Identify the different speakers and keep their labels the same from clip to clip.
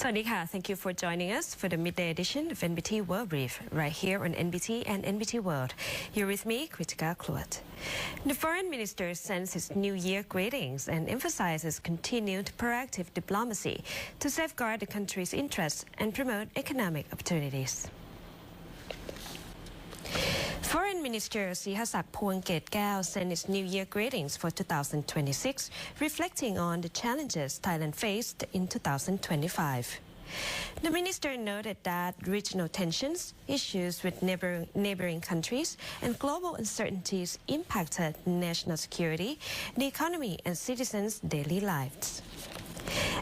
Speaker 1: Sawadee. Thank you for joining us for the midday edition of NBT World Brief right here on NBT and NBT World. You're with me, Kritika Kluat. The foreign minister sends his New Year greetings and emphasizes continued proactive diplomacy to safeguard the country's interests and promote economic opportunities. Foreign Minister Sihasak Phongketkaew sent his New Year greetings for 2026, reflecting on the challenges Thailand faced in 2025. The minister noted that regional tensions, issues with neighboring countries, and global uncertainties impacted national security, the economy, and citizens' daily lives.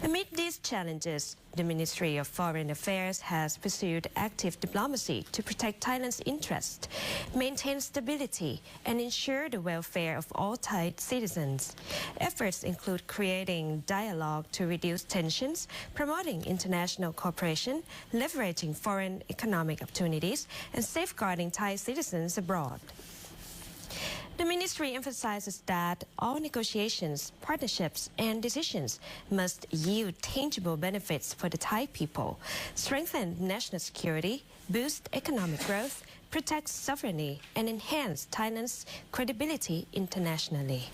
Speaker 1: Amid these challenges, the Ministry of Foreign Affairs has pursued active diplomacy to protect Thailand's interests, maintain stability, and ensure the welfare of all Thai citizens. Efforts include creating dialogue to reduce tensions, promoting international cooperation, leveraging foreign economic opportunities, and safeguarding Thai citizens abroad. The ministry emphasizes that all negotiations, partnerships, and decisions must yield tangible benefits for the Thai people, strengthen national security, boost economic growth, protect sovereignty, and enhance Thailand's credibility internationally.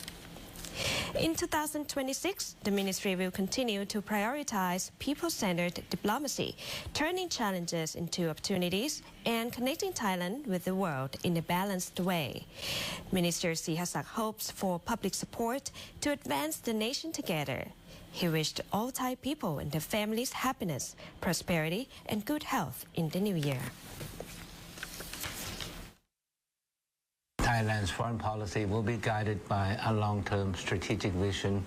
Speaker 1: In 2026, the ministry will continue to prioritize people-centered diplomacy, turning challenges into opportunities and connecting Thailand with the world in a balanced way. Minister Sihasak hopes for public support to advance the nation together. He wished all Thai people and their families happiness, prosperity, and good health in the new year.
Speaker 2: Thailand's foreign policy will be guided by a long-term strategic vision.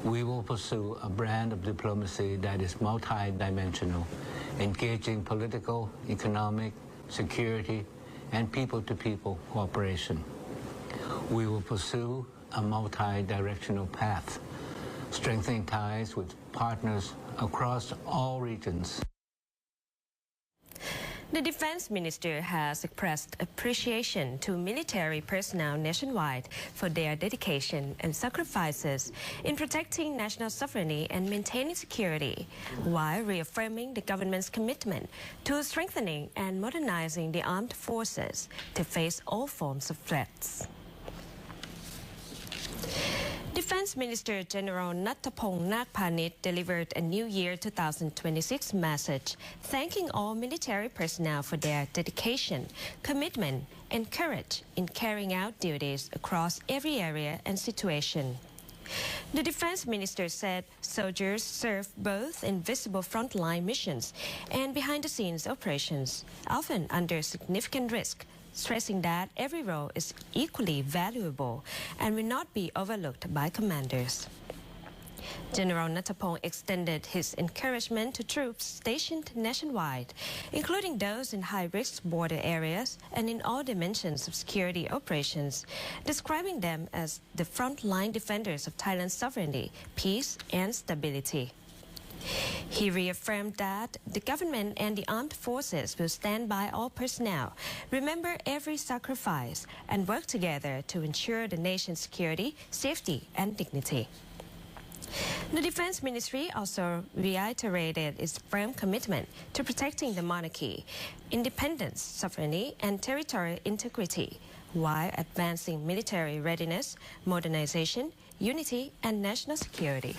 Speaker 2: We will pursue a brand of diplomacy that is multi-dimensional, engaging political, economic, security, and people-to-people cooperation. We will pursue a multi-directional path, strengthening ties with partners across all regions.
Speaker 1: The Defense Minister has expressed appreciation to military personnel nationwide for their dedication and sacrifices in protecting national sovereignty and maintaining security, while reaffirming the government's commitment to strengthening and modernizing the armed forces to face all forms of threats. Defense Minister General Nattapong Nakpanit delivered a New Year 2026 message, thanking all military personnel for their dedication, commitment, and courage in carrying out duties across every area and situation. The Defense Minister said soldiers serve both in visible frontline missions and behind-the-scenes operations, often under significant risk, stressing that every role is equally valuable and will not be overlooked by commanders. General Nattapong extended his encouragement to troops stationed nationwide, including those in high-risk border areas and in all dimensions of security operations, describing them as the frontline defenders of Thailand's sovereignty, peace, and stability. He reaffirmed that the government and the armed forces will stand by all personnel, remember every sacrifice, and work together to ensure the nation's security, safety, and dignity. The Defense Ministry also reiterated its firm commitment to protecting the monarchy, independence, sovereignty, and territorial integrity, while advancing military readiness, modernization, unity, and national security.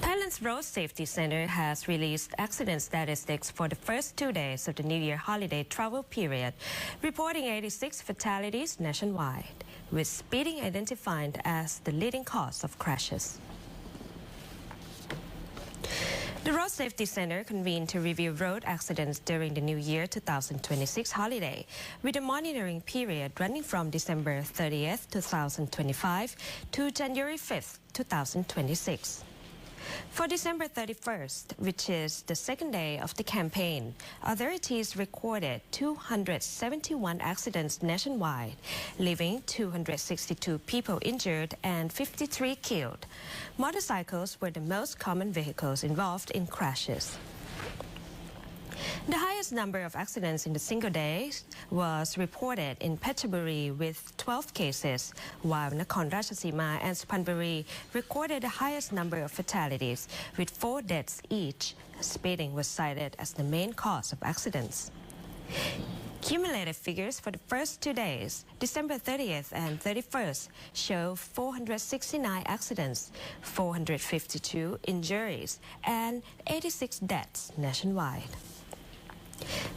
Speaker 1: Thailand's Road Safety Center has released accident statistics for the first 2 days of the New Year holiday travel period, reporting 86 fatalities nationwide, with speeding identified as the leading cause of crashes. The Road Safety Center convened to review road accidents during the New Year 2026 holiday, with a monitoring period running from December 30th, 2025 to January 5th, 2026. For December 31st, which is the second day of the campaign, authorities recorded 271 accidents nationwide, leaving 262 people injured and 53 killed. Motorcycles were the most common vehicles involved in crashes. The highest number of accidents in a single day was reported in Phetchaburi with 12 cases, while Nakhon Ratchasima and Suphanburi recorded the highest number of fatalities with 4 deaths each. Speeding was cited as the main cause of accidents. Cumulative figures for the first 2 days, December 30th and 31st, show 469 accidents, 452 injuries, and 86 deaths nationwide.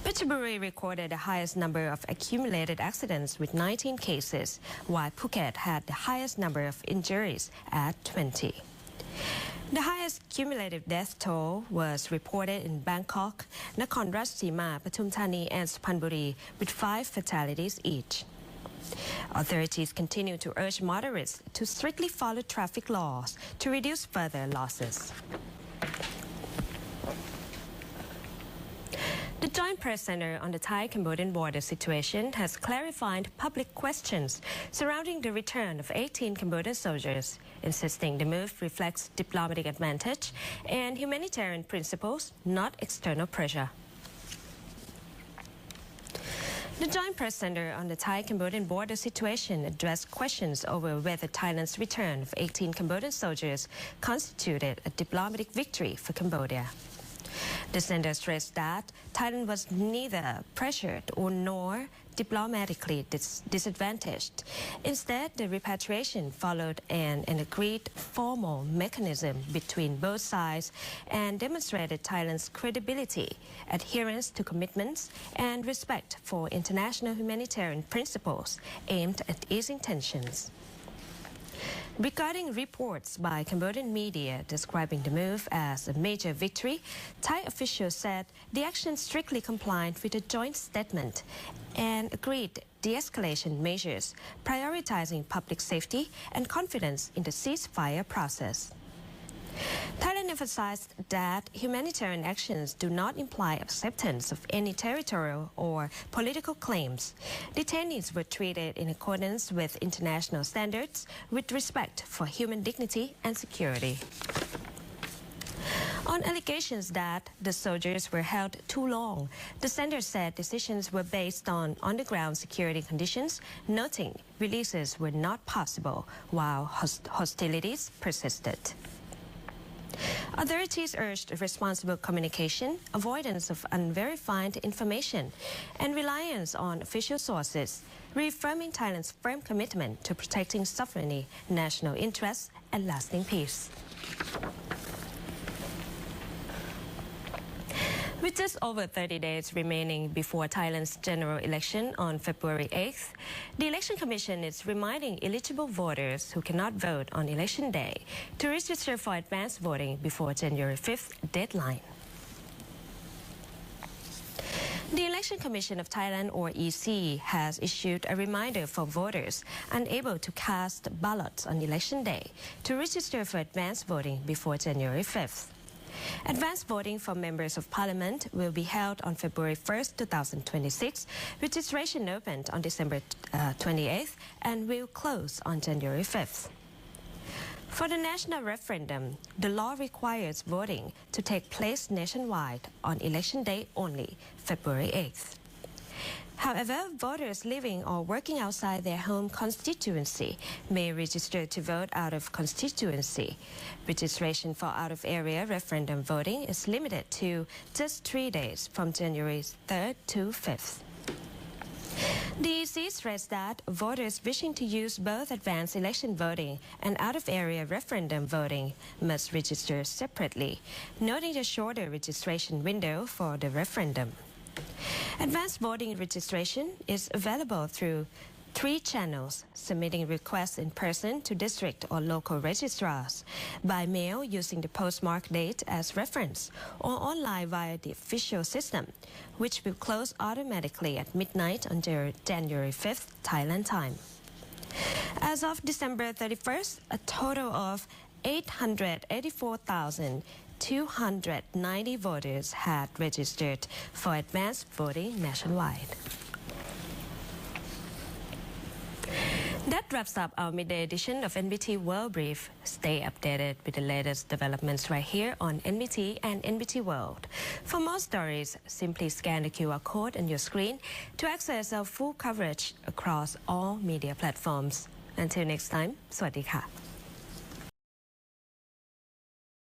Speaker 1: Phetchaburi recorded the highest number of accumulated accidents with 19 cases, while Phuket had the highest number of injuries at 20. The highest cumulative death toll was reported in Bangkok, Nakhon Ratchasima, Pathum Thani, and Suphanburi, with 5 fatalities each. Authorities continue to urge motorists to strictly follow traffic laws to reduce further losses. The Joint Press Center on the Thai-Cambodian border situation has clarified public questions surrounding the return of 18 Cambodian soldiers, insisting the move reflects diplomatic advantage and humanitarian principles, not external pressure. The Joint Press Center on the Thai-Cambodian border situation addressed questions over whether Thailand's return of 18 Cambodian soldiers constituted a diplomatic victory for Cambodia. The center stressed that Thailand was neither pressured nor diplomatically disadvantaged. Instead, the repatriation followed an agreed formal mechanism between both sides and demonstrated Thailand's credibility, adherence to commitments, and respect for international humanitarian principles aimed at easing tensions. Regarding reports by Cambodian media describing the move as a major victory, Thai officials said the action strictly complied with a joint statement and agreed de-escalation measures, prioritizing public safety and confidence in the ceasefire process. Thailand emphasized that humanitarian actions do not imply acceptance of any territorial or political claims. Detainees were treated in accordance with international standards with respect for human dignity and security. On allegations that the soldiers were held too long, the center said decisions were based on on-the-ground security conditions, noting releases were not possible while hostilities persisted. Authorities urged responsible communication, avoidance of unverified information, and reliance on official sources, reaffirming Thailand's firm commitment to protecting sovereignty, national interests, and lasting peace. With just over 30 days remaining before Thailand's general election on February 8th, the Election Commission is reminding eligible voters who cannot vote on election day to register for advance voting before January 5th deadline. The Election Commission of Thailand, or EC, has issued a reminder for voters unable to cast ballots on election day to register for advance voting before January 5th. Advance voting for members of parliament will be held on February 1st, 2026. Registration opened on December 28th and will close on January 5th. For the national referendum, the law requires voting to take place nationwide on election day only, February 8th. However, voters living or working outside their home constituency may register to vote out of constituency. Registration for out-of-area referendum voting is limited to just 3 days from January 3rd to 5th. The EC stressed that voters wishing to use both advanced election voting and out-of-area referendum voting must register separately, noting the shorter registration window for the referendum. Advanced voting registration is available through 3 channels: submitting requests in person to district or local registrars, by mail using the postmark date as reference, or online via the official system, which will close automatically at midnight on January 5th, Thailand time. As of December 31st, a total of 884,290 voters had registered for advanced voting nationwide. That wraps up our midday edition of NBT World Brief. Stay updated with the latest developments right here on NBT and NBT World. For more stories, simply scan the QR code on your screen to access our full coverage across all media platforms. Until next time, สวัสดีค่ะ